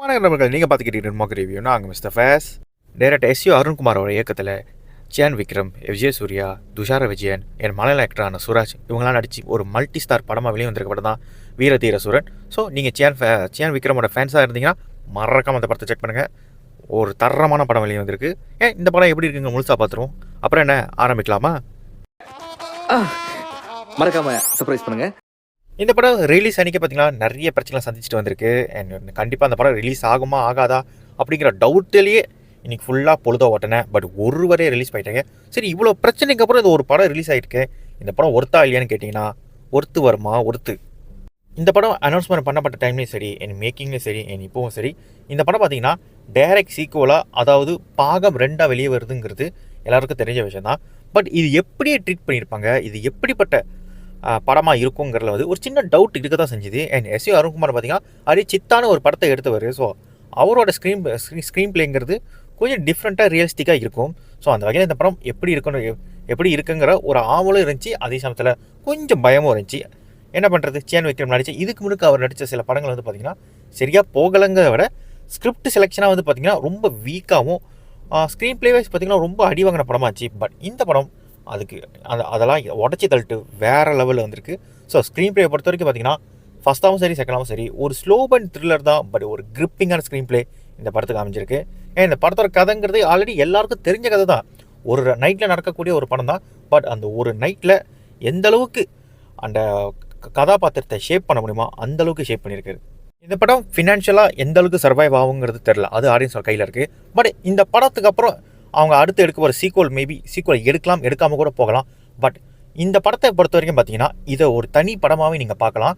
வணக்கம் நண்பர்கள், நீங்கள் பார்த்துக்கிட்டு மோக ரிவ்யூ. நாங்கள் மிஸ்டர் ஃபேஸ். டைரக்டர் எஸ்யு அருண்குமாரோட இயக்கத்தில் சியான் விக்ரம், விஜய் சூர்யா, துஷார விஜயன், என் மலையாள ஆக்டரான சுராஜ் இவங்களாம் நடித்து ஒரு மல்டி ஸ்டார் படமாக வெளியே வந்திருக்க படம் தான் வீரதீர சூரன். ஸோ நீங்கள் சியான் விக்ரமோட ஃபேன்ஸாக இருந்தீங்கன்னா மறக்காமல் அந்த படத்தை செக் பண்ணுங்கள். ஒரு தரமான படம் வெளியே வந்திருக்கு. இந்த படம் எப்படி இருக்குங்க முழுசாக பார்த்துருவோம். அப்புறம் என்ன ஆரம்பிக்கலாமா? மறக்காம சர்ப்ரைஸ் பண்ணுங்க. இந்த படம் ரிலீஸ் அன்றைக்கி பார்த்தீங்கன்னா நிறைய பிரச்சனை சந்திச்சுட்டு வந்திருக்கு. அண்ட் கண்டிப்பாக அந்த படம் ரிலீஸ் ஆகுமா ஆகாதா அப்படிங்கிற டவுட்டிலேயே இன்றைக்கி ஃபுல்லாக பொழுத ஓட்டினேன். பட் ஒருவரே ரிலீஸ் பண்ணிட்டாங்க. சரி, இவ்வளோ பிரச்சனைக்கு அப்புறம் இந்த ஒரு படம் ரிலீஸ் ஆகிருக்கு. இந்த படம் ஒர்த்தா இல்லையான்னு கேட்டிங்கன்னா ஒர்த்து வருமா? ஒர்த்து. இந்த படம் அனௌன்ஸ்மெண்ட் பண்ணப்பட்ட டைம்லேயும் சரி, என் மேக்கிங்லேயும் சரி, என் இப்போவும் சரி, இந்த படம் பார்த்தீங்கன்னா டைரக்ட் சீக்குவலாக, அதாவது பாகம் 2 வெளியே வருதுங்கிறது எல்லாருக்கும் தெரிஞ்ச விஷயம் தான். பட் இது எப்படியே ட்ரீட் பண்ணியிருப்பாங்க, இது எப்படிப்பட்ட படமாக இருக்குங்கிறதுல வந்து ஒரு சின்ன டவுட் இருக்க தான் செஞ்சுது. அண்ட் எஸ்யு அருண்குமார் பார்த்தீங்கன்னா அதே சித்தான ஒரு படத்தை எடுத்தவர். ஸோ அவரோட ஸ்க்ரீன் பிளேங்கிறது கொஞ்சம் டிஃப்ரெண்ட்டாக ரியலிஸ்டிக்காக இருக்கும். ஸோ அந்த வகையில் இந்த படம் எப்படி இருக்குங்கிற ஒரு ஆவலும் இருந்துச்சு. அதே சமயத்தில் கொஞ்சம் பயமும் இருந்துச்சு. என்ன பண்ணுறது, சியான் விக்ரம் நடித்த இதுக்கு முன்னுக்கு அவர் நடித்த சில படங்கள் வந்து பார்த்திங்கன்னா சரியாக போகலைங்கிறத விட ஸ்கிரிப்ட் செலெக்ஷனாக வந்து பார்த்திங்கன்னா ரொம்ப வீக்காகவும், ஸ்க்ரீன் பிளேவைஸ் பார்த்திங்கன்னா ரொம்ப அடி வாங்கின படமாச்சு. பட் இந்த படம் அதுக்கு அதெல்லாம் உடச்சி தள்ளிட்டு வேறு லெவலில் வந்திருக்கு. ஸோ ஸ்க்ரீன் பிளே பொறுத்த வரைக்கும் பார்த்தீங்கன்னா ஃபஸ்ட்டாகவும் சரி செகண்டாகவும் சரி ஒரு ஸ்லோ பண்ட் த்ரில்லர் தான். பட் ஒரு கிரிப்பிங்கான ஸ்க்ரீன் பிளே இந்த படத்துக்கு அமைஞ்சிருக்கு. இந்த படத்தோட கதைங்கிறது ஆல்ரெடி எல்லாருக்கும் தெரிஞ்ச கதை தான். ஒரு நைட்டில் நடக்கக்கூடிய ஒரு படம் தான். பட் அந்த ஒரு நைட்டில் எந்த அளவுக்கு அந்த கதாபாத்திரத்தை ஷேப் பண்ண முடியுமா அந்தளவுக்கு ஷேப் பண்ணியிருக்காரு. இந்த படம் ஃபினான்ஷியலாக எந்த அளவுக்கு சர்வைவ் ஆகுங்கிறது தெரில, அது ஆடியன்ஸோட கையில் இருக்குது. பட் இந்த படத்துக்கு அப்புறம் அவங்க அடுத்து எடுக்க ஒரு சீக்குவல் எடுக்கலாம், எடுக்காமல் கூட போகலாம். பட் இந்த படத்தை பொறுத்த வரைக்கும் பார்த்தீங்கன்னா இதை ஒரு தனி படமாகவே நீங்கள் பார்க்கலாம்.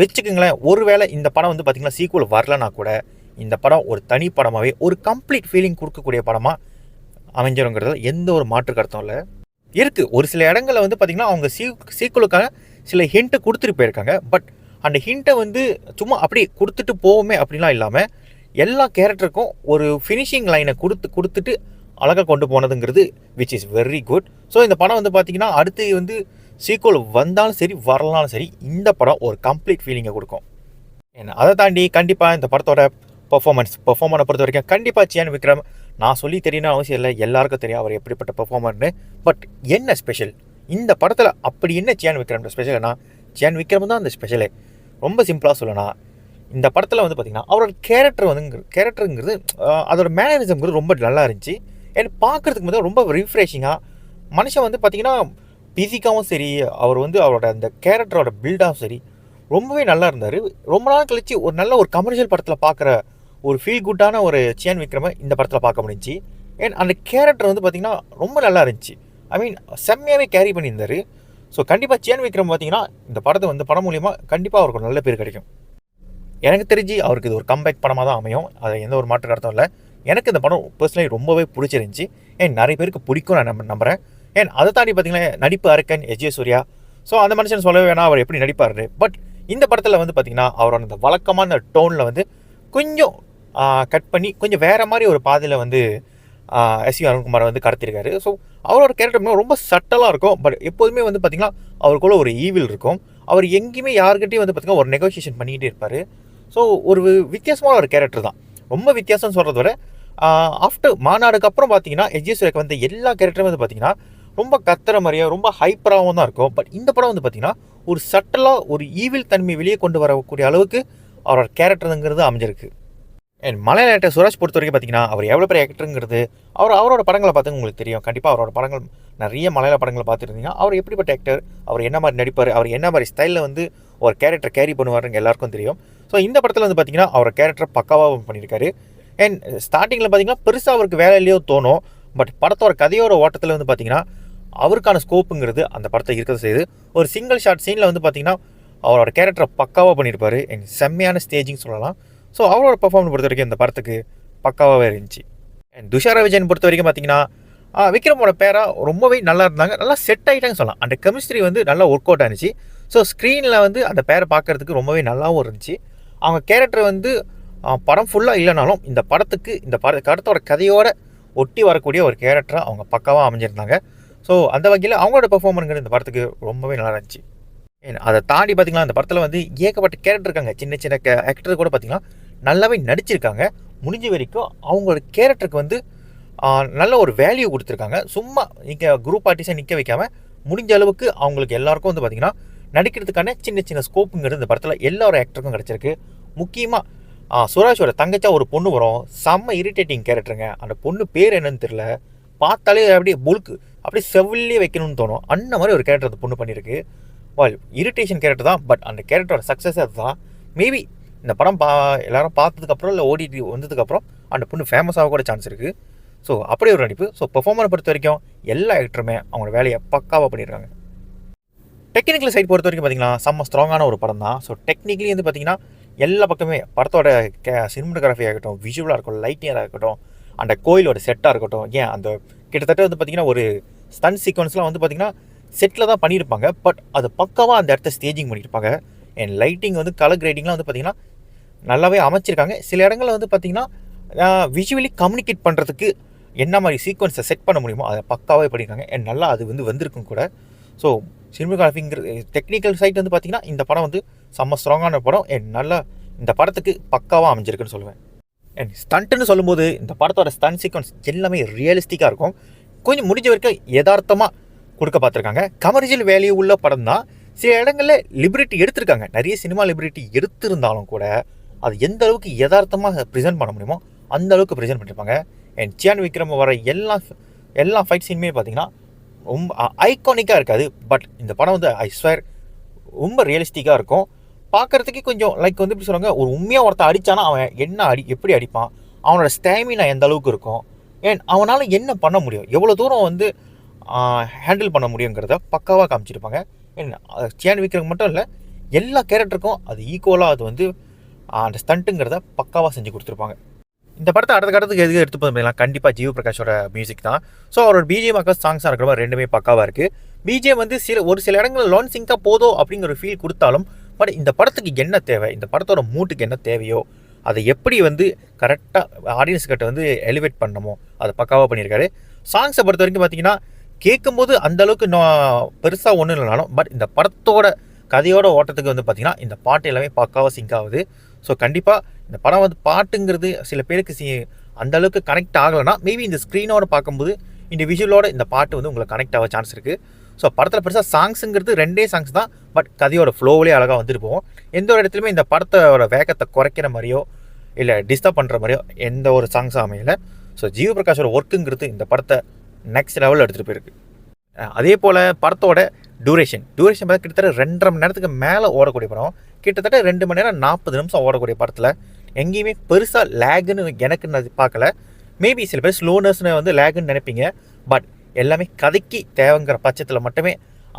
வச்சுக்கோங்களேன், ஒருவேளை இந்த படம் வந்து பார்த்திங்கன்னா சீக்குவல் வரலனா கூட இந்த படம் ஒரு தனி படமாகவே ஒரு கம்ப்ளீட் ஃபீலிங் கொடுக்கக்கூடிய படமாக அமைஞ்சிருங்கிறதுல எந்த ஒரு மாற்று கருத்தும் இல்லை. இருக்குது ஒரு சில இடங்களில் வந்து பார்த்திங்கன்னா அவங்க சீக்குவலுக்கான சில ஹிண்ட்டு கொடுத்துட்டு போயிருக்காங்க. பட் அந்த ஹிண்ட்டை வந்து சும்மா அப்படி கொடுத்துட்டு போவோமே அப்படிலாம் இல்லாமல் எல்லா கேரக்டருக்கும் ஒரு ஃபினிஷிங் லைனை கொடுத்துட்டு அழகாக கொண்டு போனதுங்கிறது which is very good. So இந்த படம் வந்து பார்த்திங்கன்னா அடுத்து வந்து சீக்குவல் வந்தாலும் சரி வரலாலும் சரி இந்த படம் ஒரு கம்ப்ளீட் ஃபீலிங்கை கொடுக்கும். ஏன்னா அதை தாண்டி கண்டிப்பாக இந்த படத்தோட பெர்ஃபார்மனை பொறுத்த வரைக்கும் கண்டிப்பாக சியான் விக்ரம் நான் சொல்லி தெரியணும் அவசியம் இல்லை, எல்லாருக்கும் தெரியும் அவர் எப்படிப்பட்ட பெர்ஃபார்மர்னு. பட் என்ன ஸ்பெஷல் இந்த படத்தில்? அப்படி என்ன சியான் விக்ரம் ஸ்பெஷல்னா சியான் விக்ரம் தான் அந்த ஸ்பெஷலே. ரொம்ப சிம்பிளாக சொல்லணும், இந்த படத்தில் வந்து பார்த்திங்கன்னா அவரோட கேரக்டருங்கிறது அதோட மேனரிசம்ங்கிறது ரொம்ப நல்லா இருந்துச்சு. எனக்கு பார்க்குறதுக்கு முதல்ல ரொம்ப ரிஃப்ரெஷிங்காக மனுஷன் வந்து பார்த்திங்கன்னா பிசிக்காகவும் சரி, அவர் வந்து அவரோட அந்த கேரக்டரோட பில்டாகவும் சரி ரொம்பவே நல்லா இருந்தார். ரொம்ப நாள் கழித்து ஒரு நல்ல ஒரு கமர்ஷியல் படத்தில் பார்க்குற ஒரு ஃபீல் குட்டான ஒரு சியான் விக்ரமை இந்த படத்தில் பார்க்க முடிஞ்சிச்சு. ஏன் அந்த கேரக்டர் வந்து பார்த்திங்கன்னா ரொம்ப நல்லா இருந்துச்சு. ஐ மீன் செம்மையாகவே கேரி பண்ணியிருந்தார். ஸோ கண்டிப்பாக சியான் விக்ரம் பார்த்திங்கன்னா இந்த படம் மூலிமா கண்டிப்பாக அவருக்கு நல்ல பேர் கிடைக்கும். எனக்கு தெரிஞ்சு அவருக்கு இது ஒரு கம்பேக் படமாக தான் அமையும், அது எந்த ஒரு மாற்று கருத்தும் இல்லை. எனக்கு இந்த படம் பர்சனலி ரொம்பவே பிடிச்சிருந்துச்சி. நிறைய பேருக்கு பிடிக்கும் நான் நம்புகிறேன். அதை தாண்டி பார்த்திங்கன்னா நடிப்பு அரக்கன் விஜய் சூர்யா. ஸோ அந்த மனுஷன் சொல்லவே வேணாம் அவர் எப்படி நடிப்பார். பட் இந்த படத்தில் வந்து பார்த்திங்கன்னா அவரோட அந்த வழக்கமான டோனில் வந்து கொஞ்சம் கட் பண்ணி கொஞ்சம் வேறு மாதிரி ஒரு பாதையில் வந்து எஸ்யு அருண்குமார் வந்து கடத்திருக்காரு. ஸோ அவரோட கேரக்டர் ரொம்ப சட்டலாக இருக்கும். பட் எப்போதுமே வந்து பார்த்திங்கன்னா அவருக்குள்ள ஒரு ஈவில் இருக்கும். அவர் எங்கேயுமே யாருக்கிட்டையும் வந்து பார்த்திங்கன்னா ஒரு நெகோசியேஷன் பண்ணிக்கிட்டே இருப்பார். ஸோ ஒரு வித்தியாசமான ஒரு கேரக்டர் தான். ரொம்ப வித்தியாசம்னு சொல்கிறத விட ஆஃப்டர் மாநாடுக்கு அப்புறம் பார்த்தீங்கன்னா விஜய் சூர்யாக்கு வந்து எல்லா கேரக்டரும் வந்து பார்த்திங்கன்னா ரொம்ப கத்துற மாதிரியாக ரொம்ப ஹைப்பராகவும் தான் இருக்கும். பட் இந்த படம் வந்து பார்த்திங்கன்னா ஒரு சட்டலாக ஒரு ஈவில் தன்மை வெளியே கொண்டு வரக்கூடிய அளவுக்கு அவரோட கேரக்டருங்கிறது அமைஞ்சிருக்கு. மலையாள ஆக்டர் சுராஜ் பொறுத்த வரைக்கும் பார்த்திங்கன்னா அவர் எவ்வளோ பெரிய ஆக்டருங்கிறது அவரோட படங்களை பார்த்து உங்களுக்கு தெரியும். கண்டிப்பாக அவரோட படங்கள் நிறைய மலையாள படங்களை பார்த்துருந்தீங்கன்னா அவர் எப்படிப்பட்ட ஆக்டர், அவர் என்ன மாதிரி நடிப்பார், அவர் என்ன மாதிரி ஸ்டைலில் வந்து ஒரு கேரக்டர் கேரி பண்ணுவாருங்க எல்லாருக்கும் தெரியும். ஸோ இந்த படத்தில் வந்து பார்த்திங்கன்னா அவரோட கேரக்டர் பக்காவாக பண்ணியிருக்காரு. ஸ்டார்டிங்கில் பார்த்திங்கன்னா பெருசாக அவருக்கு வேலை இல்லையோ தோணும். பட் படத்தோட கதையோட ஓட்டத்தில் வந்து பார்த்திங்கன்னா அவருக்கான ஸ்கோப்புங்கிறது அந்த படத்தை இருக்கிறது செய்யுது. ஒரு சிங்கிள் ஷார்ட் சீனில் வந்து பார்த்திங்கன்னா அவரோட கேரக்டரை பக்காவாக பண்ணியிருப்பார். செம்மையான ஸ்டேஜிங் சொல்லலாம். ஸோ அவரோட பெர்ஃபார்மன்ஸ் பொறுத்த வரைக்கும் இந்த படத்துக்கு பக்காவாகவே இருந்துச்சு. துஷார விஜயன் பொறுத்த வரைக்கும் பார்த்திங்கன்னா விக்ரமோட பேராக ரொம்பவே நல்லா இருந்தாங்க, நல்லா செட் ஆகிட்டாங்க சொல்லலாம். அந்த கெமிஸ்ட்ரி வந்து நல்லா ஒர்க் அவுட் ஆனிச்சு. ஸோ ஸ்க்ரீனில் வந்து அந்த பேரை பார்க்குறதுக்கு ரொம்பவே நல்லாவும் இருந்துச்சு. அவங்க கேரக்டர் வந்து படம் ஃபுல்லாக இல்லைனாலும் இந்த படத்துக்கு இந்த படத்தோட கதையோடு ஒட்டி வரக்கூடிய ஒரு கேரக்டராக அவங்க பக்காவாக அமைஞ்சிருந்தாங்க. ஸோ அந்த வகையில் அவங்களோட பெர்ஃபார்மன்ஸ் இந்த படத்துக்கு ரொம்பவே நல்லா இருந்துச்சு. அதை தாண்டி பார்த்திங்கன்னா இந்த படத்தில் வந்து ஏகப்பட்ட கேரக்டர் இருக்காங்க. சின்ன ஆக்டர் கூட பார்த்திங்கன்னா நல்லாவே நடிச்சிருக்காங்க. முடிஞ்ச வரைக்கும் அவங்களோட கேரக்டருக்கு வந்து நல்ல ஒரு வேல்யூ கொடுத்துருக்காங்க. சும்மா இங்கே குரூப் ஆர்டிஸ்டை நிற்க வைக்காமல் முடிஞ்ச அளவுக்கு அவங்களுக்கு எல்லாருக்கும் வந்து பார்த்திங்கன்னா நடிக்கிறதுக்கான சின்ன சின்ன ஸ்கோப்புங்கிறது இந்த படத்தில் எல்லாரோட ஆக்டருக்கும் கிடச்சிருக்கு. முக்கியமாக சுராஷோட தங்கச்சா ஒரு பொண்ணு வரும், செம்ம இரிட்டேட்டிங் கேரக்டருங்க. அந்த பொண்ணு பேர் என்னன்னு தெரியல, பார்த்தாலே அப்படியே புல்க்கு அப்படியே செவிலே வைக்கணும்னு தோணும். அந்த மாதிரி ஒரு கேரக்டர் அந்த பொண்ணு பண்ணியிருக்கு. இரிட்டேஷன் கேரக்டர் தான், பட் அந்த கேரக்டரோட சக்ஸஸ் அதுதான். மேபி இந்த படம் எல்லாரும் பார்த்ததுக்கப்புறம் இல்லை ஓடிடி வந்ததுக்கப்புறம் அந்த பொண்ணு ஃபேமஸ் ஆக கூட சான்ஸ் இருக்குது. ஸோ அப்படி ஒரு நடிப்பு. ஸோ பெர்ஃபார்மரை பொறுத்த வரைக்கும் எல்லா ஆக்டருமே அவங்களோட வேலையை பக்காவாக பண்ணியிருக்காங்க. டெக்னிக்கல் சைட் பொறுத்த வரைக்கும் பார்த்தீங்கன்னா செம்ம ஸ்ட்ராங்கான ஒரு படம் தான். ஸோ டெக்னிக்கலி வந்து பார்த்தீங்கன்னா எல்லா பக்கமே படத்தோட சினிமோகிராஃபி ஆகட்டும், விஷுவலாக இருக்கட்டும், லைட்டிங்காக இருக்கட்டும், அந்த கோயிலோட செட்டாக இருக்கட்டும், ஏன் அந்த கிட்டத்தட்ட வந்து பார்த்திங்கன்னா ஒரு ஸ்டன் சீக்வன்ஸ்லாம் வந்து பார்த்திங்கன்னா செட்டில் தான் பண்ணியிருப்பாங்க. பட் அது பக்காவாக அந்த இடத்த ஸ்டேஜிங் பண்ணியிருப்பாங்க. அண்ட் லைட்டிங் வந்து கலர் கிரேடிங்லாம் வந்து பார்த்திங்கன்னா நல்லாவே அமைச்சிருக்காங்க. சில இடங்களில் வந்து பார்த்திங்கன்னா விஷுவலி கம்யூனிகேட் பண்ணுறதுக்கு என்ன மாதிரி சீக்வன்ஸை செட் பண்ண முடியுமோ அதை பக்காவே பண்ணியிருக்காங்க. அண்ட் நல்லா அது வந்து வந்திருக்கும் கூட. ஸோ சினிமோகிராஃபிங்கிற டெக்னிக்கல் சைட் வந்து பார்த்திங்கன்னா இந்த படம் வந்து செம்ம ஸ்ட்ராங்கான படம். அண்ட் நல்லா இந்த படத்துக்கு பக்காவாக அமைஞ்சிருக்குன்னு சொல்லுவேன். அண்ட் ஸ்டண்ட்டுன்னு சொல்லும்போது இந்த படத்தோட ஸ்டண்ட் சீக்வன்ஸ் எல்லாமே ரியலிஸ்டிக்காக இருக்கும். கொஞ்சம் முடிஞ்ச வரைக்கும் யதார்த்தமாக கொடுக்க பார்த்துருக்காங்க. கமர்ஷியல் வேல்யூ உள்ள படம் தான். சில இடங்களில் லிபரேட்டி எடுத்திருக்காங்க. நிறைய சினிமா லிபரேட்டி எடுத்திருந்தாலும் கூட அது எந்த அளவுக்கு யதார்த்தமாக ப்ரெசென்ட் பண்ண முடியுமோ அந்த அளவுக்கு ப்ரெசென்ட் பண்ணியிருப்பாங்க. அண்ட் சியான் விக்ரம் வர எல்லா ஃபைட் சீனுமே பார்த்திங்கன்னா ரொம்ப ஐகானிக்காக இருக்காது. பட் இந்த படம் வந்து ஐ ஸ்வேர் ரொம்ப ரியலிஸ்டிக்காக இருக்கும். பார்க்குறதுக்கு கொஞ்சம் லைக் வந்து எப்படி சொல்லுவாங்க, ஒரு உண்மையாக ஒருத்தன் அடித்தானா அவன் என்ன எப்படி அடிப்பான், அவனோட ஸ்டாமினா எந்த அளவுக்கு இருக்கும், ஏன் அவனால் என்ன பண்ண முடியும், எவ்வளோ தூரம் வந்து ஹேண்டில் பண்ண முடியுங்கிறத பக்காவாக காமிச்சிருப்பாங்க. ஏன் சியான் விக்ரம் மட்டும் இல்லை, எல்லா கேரக்டருக்கும் அது ஈக்குவலாக அது வந்து அந்த ஸ்டண்ட்டுங்கிறத பக்காவாக செஞ்சு கொடுத்துருப்பாங்க. இந்த படத்தை அடுத்த கட்டத்துக்கு எதுக்கு எடுத்து போதுலாம் கண்டிப்பாக ஜிவி பிரகாஷோட மியூசிக் தான். ஸோ அவரோட பிஜிஎம் சாங்ஸாக இருக்கிற மாதிரி ரெண்டுமே பக்காவாக இருக்குது. பிஜிஎம் வந்து ஒரு சில இடங்களில் லான் சிங்காக போதும் அப்படிங்கிற ஃபீல் கொடுத்தாலும், பட் இந்த படத்துக்கு என்ன தேவை, இந்த படத்தோட மூட்டுக்கு என்ன தேவையோ அதை எப்படி வந்து கரெக்டாக ஆடியன்ஸ் கிட்ட வந்து எலிவேட் பண்ணணுமோ அதை பக்காவாக பண்ணியிருக்காரு. சாங்ஸை பொறுத்த வரைக்கும் பார்த்தீங்கன்னா கேட்கும்போது அந்தளவுக்கு பெருசாக ஒன்றும் இல்லைனாலும், பட் இந்த படத்தோட கதையோட ஓட்டத்துக்கு வந்து பார்த்திங்கன்னா இந்த பாட்டு எல்லாமே பக்காவாக சிங்க் ஆகுது. ஸோ கண்டிப்பாக இந்த படம் வந்து பாட்டுங்கிறது சில பேருக்கு அந்தளவுக்கு கனெக்ட் ஆகலைன்னா மேபி இந்த ஸ்க்ரீனோட பார்க்கும்போது இந்த விஷுவலோட இந்த பாட்டு வந்து உங்களுக்கு கனெக்ட் ஆக சான்ஸ் இருக்குது. ஸோ படத்தில் பெருசாக சாங்ஸுங்கிறது 2 சாங்ஸ் தான், பட் கதையோட ஃப்ளோவிலே அழகாக வந்துட்டு போவோம். எந்த ஒரு இடத்துலையுமே இந்த படத்தோட வேகத்தை குறைக்கிற மாதிரியோ இல்லை டிஸ்டர்ப் பண்ணுற மாதிரியோ எந்த ஒரு சாங்ஸும் அமையலை. ஸோ ஜிவி பிரகாஷோட ஒர்க்குங்கிறது இந்த படத்தை நெக்ஸ்ட் லெவலில் எடுத்துகிட்டு போயிருக்கு. அதே போல் படத்தோட டூரேஷன் பார்த்து கிட்டத்தட்ட 2.5 மணி நேரத்துக்கு மேலே ஓடக்கூடிய படம். கிட்டத்தட்ட 2 மணி நேரம் 40 நிமிஷம் ஓடக்கூடிய படத்தில் எங்கேயுமே பெருசாக லேகுன்னு எனக்கு நான் பார்க்கல. மேபி சில பேர் ஸ்லோனஸ்னு வந்து லேகுன்னு நினைப்பீங்க, பட் எல்லாமே கதைக்கு தேவைங்கிற பட்சத்தில் மட்டுமே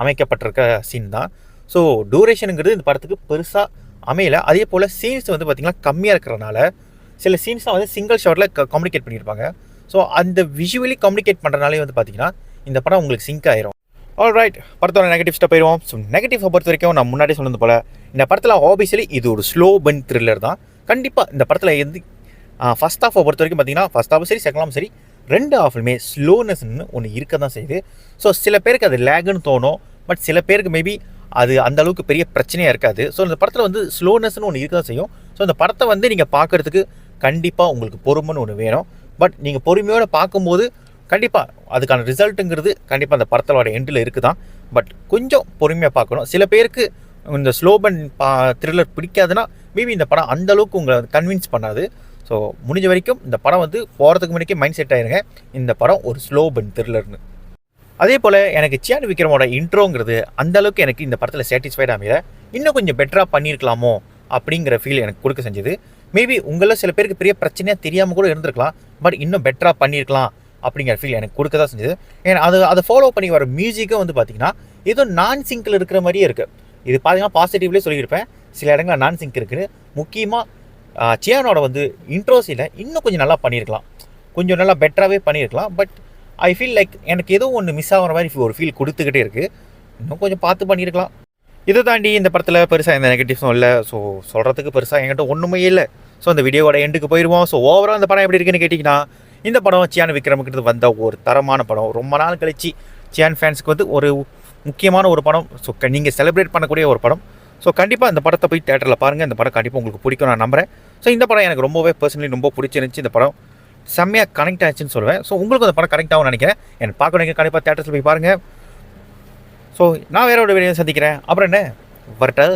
அமைக்கப்பட்டிருக்க சீன் தான். ஸோ டூரேஷனுங்கிறது இந்த படத்துக்கு பெருசாக அமையலை. அதே போல் சீன்ஸ் வந்து பார்த்திங்கன்னா கம்மியாக இருக்கிறனால சில சீன்ஸ்லாம் வந்து சிங்கிள் ஷாட்டில் கம்யூனிகேட் பண்ணியிருப்பாங்க. ஸோ அந்த விஷுவலி கம்யூனிகேட் பண்ணுறனாலே வந்து பார்த்திங்கன்னா இந்த படம் உங்களுக்கு சிங்க் ஆயிரும். ஆல்ரைட், படத்தோட நெகட்டிவ்ஸ்ட்டை போயிடுவோம். ஸோ நெகட்டிவ்ஸை பொறுத்த வரைக்கும் நான் முன்னாடி சொன்னது போல் இந்த படத்தில் ஆப்வியஸ்லி இது ஒரு ஸ்லோ பர்ன் த்ரில்லர் தான். கண்டிப்பாக இந்த படத்தில் எது ஃபஸ்ட் ஹாஃபை பொறுத்த வரைக்கும் பார்த்திங்கன்னா ஃபஸ்ட் ஹாஃபும் சரி செகண்ட் ஹாஃபும் சரி 2 ஹாஃப்லையுமே ஸ்லோனஸ்ன்னு ஒன்று இருக்க தான் செய்யுது. ஸோ சில பேருக்கு அது லேகுன்னு தோணும், பட் சில பேருக்கு மேபி அது அந்தளவுக்கு பெரிய பிரச்சனையாக இருக்காது. ஸோ இந்த படத்தில் வந்து ஸ்லோனஸ்ன்னு ஒன்று இருக்க தான் செய்யும். ஸோ இந்த படத்தை வந்து நீங்கள் பார்க்குறதுக்கு கண்டிப்பாக உங்களுக்கு பொறுமைன்னு ஒன்று வேணும். பட் நீங்கள் பொறுமையோடு பார்க்கும்போது கண்டிப்பாக அதுக்கான ரிசல்ட்டுங்கிறது கண்டிப்பாக அந்த படத்தோட எண்டில் இருக்குது தான். பட் கொஞ்சம் பொறுமையாக பார்க்கணும். சில பேருக்கு இந்த ஸ்லோபன் த்ரில்லர் பிடிக்காதுன்னா மேபி இந்த படம் அந்தளவுக்கு உங்களை கன்வின்ஸ் பண்ணாது. ஸோ முடிஞ்ச வரைக்கும் இந்த படம் வந்து போகிறதுக்கு முன்னாடியே மைண்ட் செட் ஆயிருங்க, இந்த படம் ஒரு ஸ்லோபன் த்ரில்லர்னு. அதே போல் எனக்கு சியான் விக்ரமோட இன்ட்ரோங்கிறது அந்தளவுக்கு எனக்கு இந்த படத்தில் சாட்டிஸ்ஃபைடாக அமையல. இன்னும் கொஞ்சம் பெட்டராக பண்ணியிருக்கலாமோ அப்படிங்கிற ஃபீல் எனக்கு கொடுக்க செஞ்சது. மேபி உங்களில் சில பேருக்கு பெரிய பிரச்சனையாக தெரியாமல் கூட இருந்திருக்கலாம், பட் இன்னும் பெட்டராக பண்ணியிருக்கலாம் அப்படிங்கிற ஃபீல் எனக்கு கொடுக்க தான் செஞ்சது. ஏன்னா அதை ஃபாலோ பண்ணி வர மியூசிக்கும் வந்து பார்த்திங்கன்னா ஏதோ நான் சிங்கில் இருக்கிற மாதிரியே இருக்குது. இது பார்த்திங்கன்னா பாசிட்டிவ்லேயே சொல்லியிருப்பேன், சில இடங்கள் நான் சிங்க் இருக்குது. முக்கியமாக சியானோட வந்து இன்ட்ரோஸில் இன்னும் கொஞ்சம் நல்லா பண்ணியிருக்கலாம், கொஞ்சம் நல்லா பெட்டராகவே பண்ணியிருக்கலாம். பட் ஐ ஃபீல் லைக் எனக்கு ஏதோ ஒன்று மிஸ் ஆகிற மாதிரி ஒரு ஃபீல் கொடுத்துக்கிட்டே இருக்குது. இன்னும் கொஞ்சம் பார்த்து பண்ணியிருக்கலாம். இதை தாண்டி இந்த படத்தில் பெருசாக எந்த நெகட்டிவ்ஸும் இல்லை. ஸோ சொல்கிறதுக்கு பெருசாக என்கிட்ட ஒன்றுமே இல்லை. ஸோ அந்த வீடியோவோட எண்டுக்கு போயிடுவோம். ஸோ ஓவரால் இந்த படம் எப்படி இருக்குன்னு கேட்டிங்கன்னா, இந்த படம் சியான் விக்ரமுக்கு வந்த ஒரு தரமான படம். ரொம்ப நாள் கழிச்சு சியான் ஃபேன்ஸுக்கு வந்து ஒரு முக்கியமான ஒரு படம். ஸோ நீங்கள் செலிப்ரேட் பண்ணக்கூடிய ஒரு படம். ஸோ கண்டிப்பாக இந்த படத்தை போய் தேட்டரில் பாருங்கள். இந்த படம் கண்டிப்பாக உங்களுக்கு பிடிக்கும் நான் நம்புகிறேன். ஸோ இந்த படம் எனக்கு ரொம்பவே பர்சனலி ரொம்ப பிடிச்சிருந்துச்சி. இந்த படம் செம்மையாக கனெக்ட் ஆச்சுன்னு சொல்லுவேன். ஸோ உங்களுக்கு அந்த படம் கனெக்ட் ஆகும்னு நினைக்கிறேன். எனக்கு பார்க்கணும் கண்டிப்பாக தேட்டர்ஸில் போய் பாருங்கள். ஸோ நான் வேற ஒரு வீடியோ சந்திக்கிறேன். அப்புறம் என்ன வரட்டா.